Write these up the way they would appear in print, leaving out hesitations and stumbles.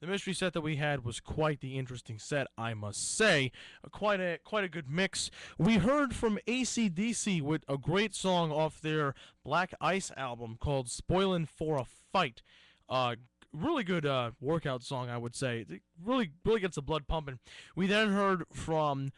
The mystery set that we had was quite the interesting set, I must say. Quite a good mix. We heard from AC/DC with a great song off their Black Ice album called "Spoilin' for a Fight." Uh, Really good workout song, I would say. It really gets the blood pumping. We then heard from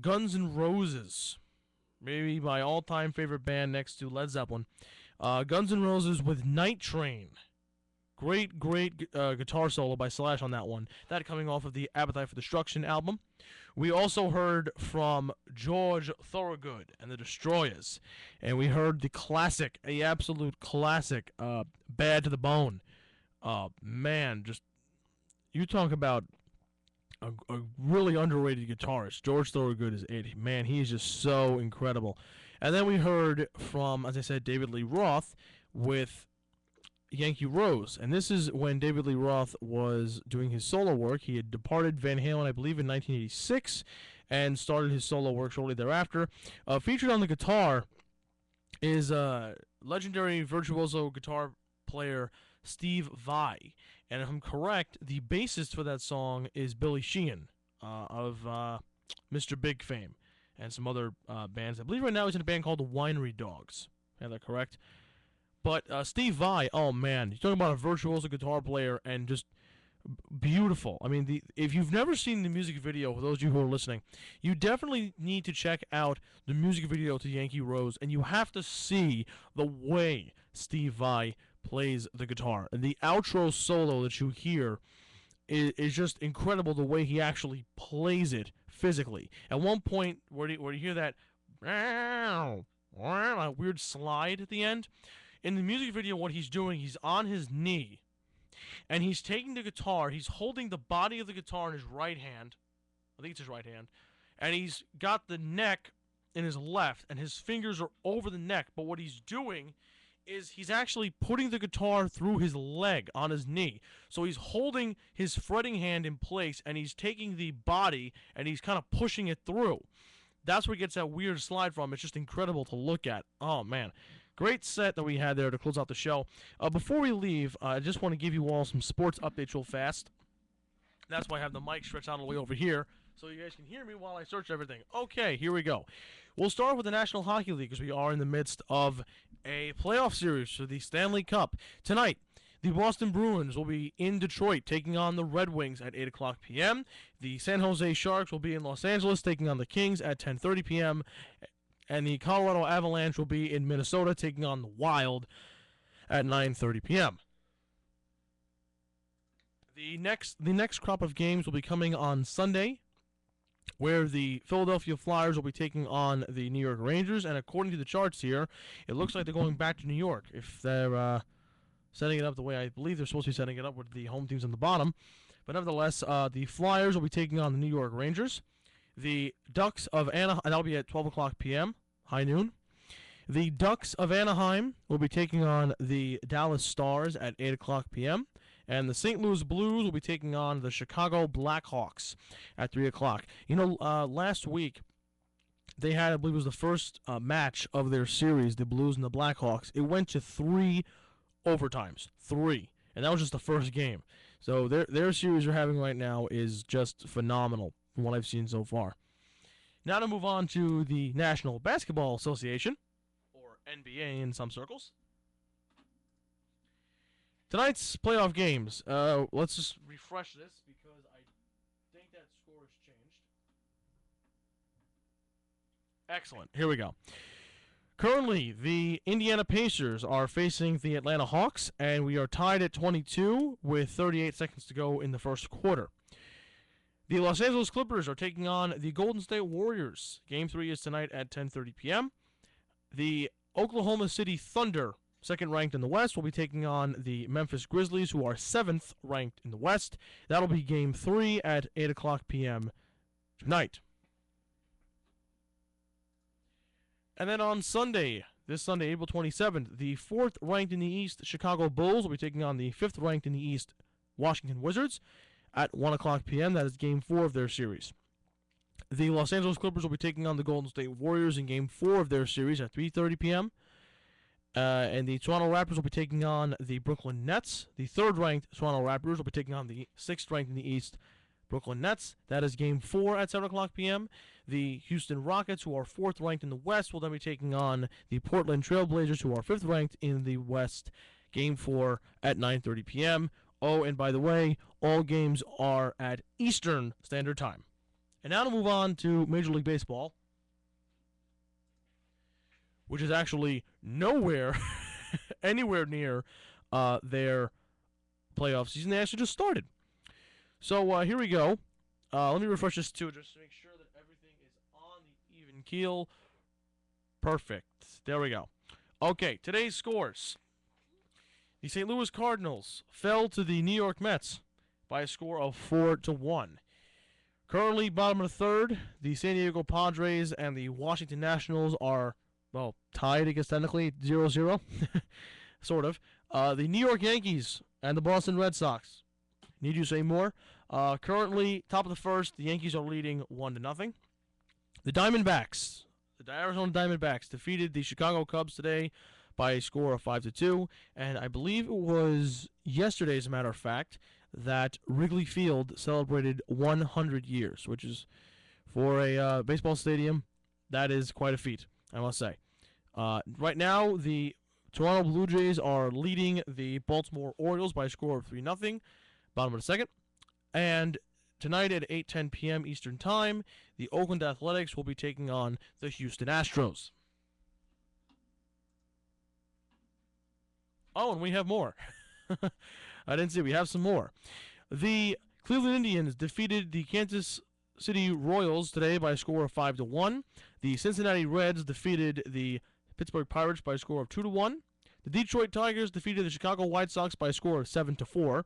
Guns N' Roses, maybe my all-time favorite band next to Led Zeppelin. Guns N' Roses with Night Train. Great guitar solo by Slash on that one. That coming off of the Appetite for Destruction album. We also heard from George Thorogood and the Destroyers. And we heard the classic, a absolute classic, Bad to the Bone. Man, just, you talk about a really underrated guitarist. George Thorogood is it. Man, he is just so incredible. And then we heard from, as I said, David Lee Roth with Yankee Rose. And this is when David Lee Roth was doing his solo work. He had departed Van Halen, I believe, in 1986 and started his solo work shortly thereafter. Featured on the guitar is legendary virtuoso guitar player Steve Vai. And if I'm correct, the bassist for that song is Billy Sheehan of Mr. Big fame and some other bands. I believe right now he's in a band called the Winery Dogs. Is that correct? But Steve Vai, oh man, you're talking about a virtuoso guitar player and just beautiful. I mean, if you've never seen the music video, for those of you who are listening, you definitely need to check out the music video to Yankee Rose, and you have to see the way Steve Vai plays the guitar. And the outro solo that you hear is just incredible, the way he actually plays it physically. At one point, where you hear that weird slide at the end, in the music video, what he's doing, he's on his knee, and he's taking the guitar, he's holding the body of the guitar in his right hand, I think it's his right hand, and he's got the neck in his left, and his fingers are over the neck, but what he's doing is he's actually putting the guitar through his leg on his knee. So he's holding his fretting hand in place, and he's taking the body, and he's kind of pushing it through. That's where he gets that weird slide from. It's just incredible to look at. Oh, man. Great set that we had there to close out the show. Before we leave, I just want to give you all some sports updates real fast. That's why I have the mic stretched out all the way over here, so you guys can hear me while I search everything. Okay, here we go. We'll start with the National Hockey League, because we are in the midst of a playoff series for the Stanley Cup. Tonight, the Boston Bruins will be in Detroit taking on the Red Wings at 8 o'clock p.m. The San Jose Sharks will be in Los Angeles taking on the Kings at 10:30 p.m., and the Colorado Avalanche will be in Minnesota taking on the Wild at 9:30 p.m. The next crop of games will be coming on Sunday, where the Philadelphia Flyers will be taking on the New York Rangers, and according to the charts here, it looks like they're going back to New York. If they're setting it up the way I believe they're supposed to be setting it up, with the home teams on the bottom. But nevertheless, the Flyers will be taking on the New York Rangers. The Ducks of Anaheim, that'll be at 12 o'clock p.m., high noon. The Ducks of Anaheim will be taking on the Dallas Stars at 8 o'clock p.m., and the St. Louis Blues will be taking on the Chicago Blackhawks at 3 o'clock. You know, last week, they had, I believe it was the first match of their series, the Blues and the Blackhawks. It went to 3 overtimes. 3. And that was just the first game. So their series they're having right now is just phenomenal from what I've seen so far. Now to move on to the National Basketball Association, or NBA in some circles. Tonight's playoff games. Let's just refresh this because I think that score has changed. Excellent. Here we go. Currently, the Indiana Pacers are facing the Atlanta Hawks, and we are tied at 22 with 38 seconds to go in the first quarter. The Los Angeles Clippers are taking on the Golden State Warriors. Game 3 is tonight at 10:30 p.m. The Oklahoma City Thunder, second ranked in the West, will be taking on the Memphis Grizzlies, who are 7th ranked in the West. That'll be Game 3 at 8 o'clock p.m. tonight. And then on Sunday, this Sunday, April 27th, the 4th ranked in the East Chicago Bulls will be taking on the 5th ranked in the East Washington Wizards at 1 o'clock p.m. That is Game 4 of their series. The Los Angeles Clippers will be taking on the Golden State Warriors in Game 4 of their series at 3:30 p.m. And the Toronto Raptors will be taking on the Brooklyn Nets. The third-ranked Toronto Raptors will be taking on the sixth-ranked in the East Brooklyn Nets. That is Game 4 at 7 o'clock p.m. The Houston Rockets, who are fourth-ranked in the West, will then be taking on the Portland Trailblazers, who are fifth-ranked in the West. Game 4 at 9:30 p.m. Oh, and by the way, all games are at Eastern Standard Time. And now to move on to Major League Baseball, which is actually nowhere, anywhere near their playoff season. They actually just started. So here we go. Let me refresh this too, just to make sure that everything is on the even keel. Perfect. There we go. Okay, today's scores. The St. Louis Cardinals fell to the New York Mets by a score of 4-1. Currently, bottom of the third, the San Diego Padres and the Washington Nationals are, well, tied, I guess, technically, 0-0. Sort of. The New York Yankees and the Boston Red Sox. Need you say more? Currently, top of the first, the Yankees are leading 1-0. The Diamondbacks, the Arizona Diamondbacks, defeated the Chicago Cubs today by a score of 5-2, and I believe it was yesterday, as a matter of fact, that Wrigley Field celebrated 100 years, which is, for a baseball stadium, that is quite a feat, I must say. Right now, the Toronto Blue Jays are leading the Baltimore Orioles by a score of 3-0, bottom of the second, and tonight at 8:10 p.m. Eastern Time, the Oakland Athletics will be taking on the Houston Astros. Oh, and we have more. I didn't see. We have some more. The Cleveland Indians defeated the Kansas City Royals today by a score of 5-1. The Cincinnati Reds defeated the Pittsburgh Pirates by a score of 2-1. The Detroit Tigers defeated the Chicago White Sox by a score of 7-4.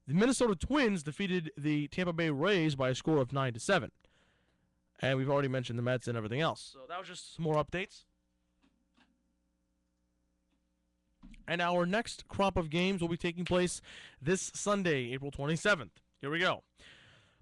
The Minnesota Twins defeated the Tampa Bay Rays by a score of 9-7. And we've already mentioned the Mets and everything else. So that was just some more updates. And our next crop of games will be taking place this Sunday, April 27th. Here we go.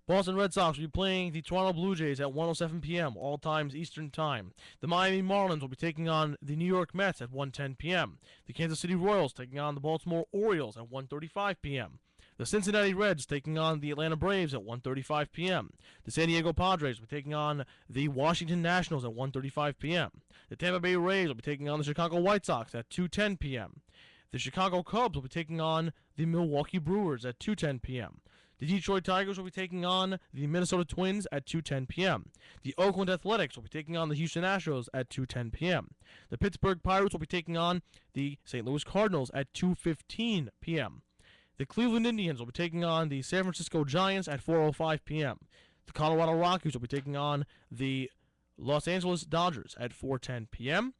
Boston Red Sox will be playing the Toronto Blue Jays at 1:07 p.m., all times Eastern Time. The Miami Marlins will be taking on the New York Mets at 1:10 p.m. The Kansas City Royals taking on the Baltimore Orioles at 1:35 p.m. The Cincinnati Reds taking on the Atlanta Braves at 1:35 p.m. The San Diego Padres will be taking on the Washington Nationals at 1:35 p.m. The Tampa Bay Rays will be taking on the Chicago White Sox at 2:10 p.m. The Chicago Cubs will be taking on the Milwaukee Brewers at 2:10 p.m. The Detroit Tigers will be taking on the Minnesota Twins at 2:10 p.m. The Oakland Athletics will be taking on the Houston Astros at 2:10 p.m. The Pittsburgh Pirates will be taking on the St. Louis Cardinals at 2:15 p.m. The Cleveland Indians will be taking on the San Francisco Giants at 4:05 p.m. The Colorado Rockies will be taking on the Los Angeles Dodgers at 4:10 p.m.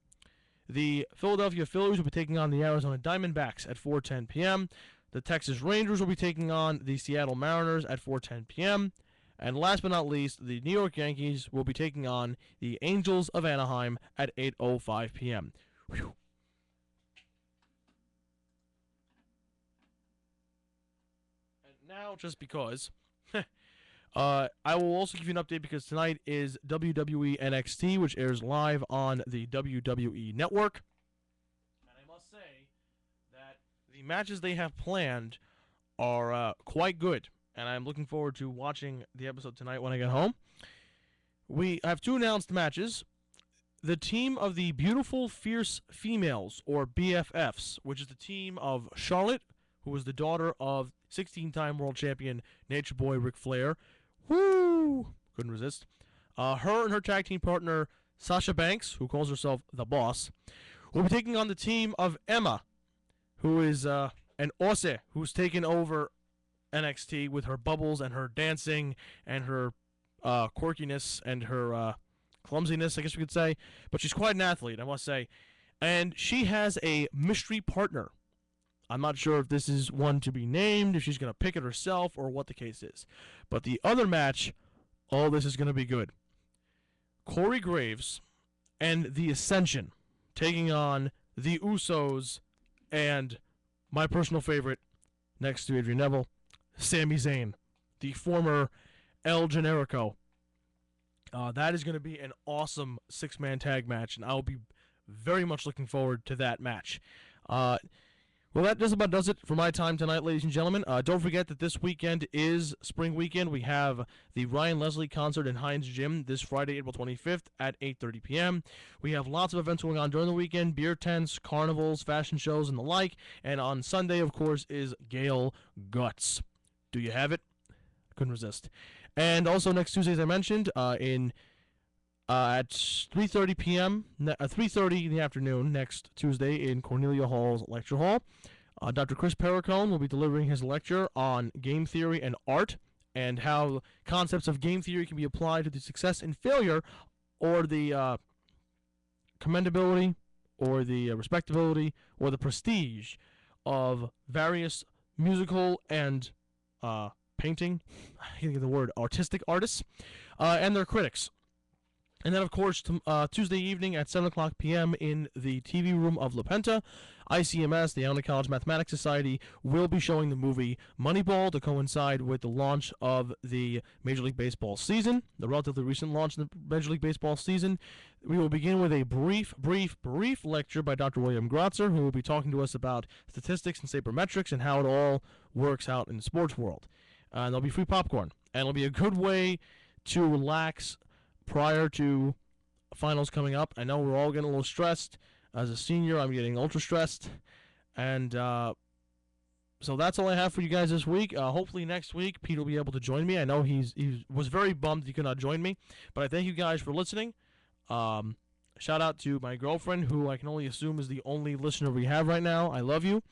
The Philadelphia Phillies will be taking on the Arizona Diamondbacks at 4:10 p.m. The Texas Rangers will be taking on the Seattle Mariners at 4:10 p.m. And last but not least, the New York Yankees will be taking on the Angels of Anaheim at 8:05 p.m. Whew. And now, just because, I will also give you an update because tonight is WWE NXT, which airs live on the WWE Network. And I must say that the matches they have planned are quite good, and I'm looking forward to watching the episode tonight when I get home. We have two announced matches. The team of the Beautiful Fierce Females, or BFFs, which is the team of Charlotte, who is the daughter of 16-time world champion Nature Boy Ric Flair. Woo! Couldn't resist. Her and her tag team partner, Sasha Banks, who calls herself The Boss, will be taking on the team of Emma, who is an Ose, who's taken over NXT with her bubbles and her dancing and her quirkiness and her clumsiness, I guess we could say. But she's quite an athlete, I must say. And she has a mystery partner. I'm not sure if this is one to be named, if she's going to pick it herself, or what the case is. But the other match, oh, this is going to be good. Corey Graves and The Ascension taking on The Usos and my personal favorite, next to Adrian Neville, Sami Zayn, the former El Generico. That is going to be an awesome six-man tag match, and I'll be very much looking forward to that match. Well, that just about does it for my time tonight, ladies and gentlemen. Don't forget that this weekend is Spring Weekend. We have the Ryan Leslie concert in Heinz Gym this Friday, April 25th at 8:30 p.m. We have lots of events going on during the weekend, beer tents, carnivals, fashion shows, and the like. And on Sunday, of course, is Gale Guts. Do you have it? Couldn't resist. And also next Tuesday, as I mentioned, at 3:30 p.m., 3:30 in the afternoon next Tuesday in Cornelia Hall's lecture hall. Dr. Chris Perricone will be delivering his lecture on game theory and art and how concepts of game theory can be applied to the success and failure or the commendability or the respectability or the prestige of various musical and painting, I can't think of the word, artistic artists and their critics. And then, of course, Tuesday evening at 7 o'clock p.m. in the TV room of La Penta, ICMS, the Iona College Mathematics Society, will be showing the movie Moneyball to coincide with the launch of the Major League Baseball season, the relatively recent launch of the Major League Baseball season. We will begin with a brief lecture by Dr. William Grotzer, who will be talking to us about statistics and sabermetrics and how it all works out in the sports world. And there'll be free popcorn. And it'll be a good way to relax prior to finals coming up. I know we're all getting a little stressed. As a senior, I'm getting ultra stressed. And so that's all I have for you guys this week. Hopefully next week, Pete will be able to join me. I know he was very bummed he could not join me. But I thank you guys for listening. Shout out to my girlfriend, who I can only assume is the only listener we have right now. I love you.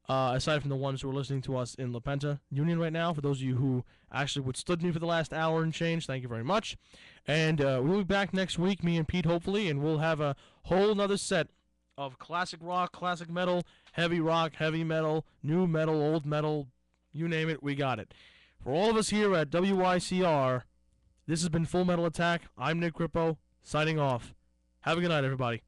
Aside from the ones who are listening to us in La Penta Union right now, for those of you who actually withstood me for the last hour and change, thank you very much. And we'll be back next week, me and Pete, hopefully, and we'll have a whole nother set of classic rock, classic metal, heavy rock, heavy metal, new metal, old metal, you name it, we got it. For all of us here at WYCR, this has been Full Metal Attack. I'm Nick Grippo, signing off. Have a good night, everybody.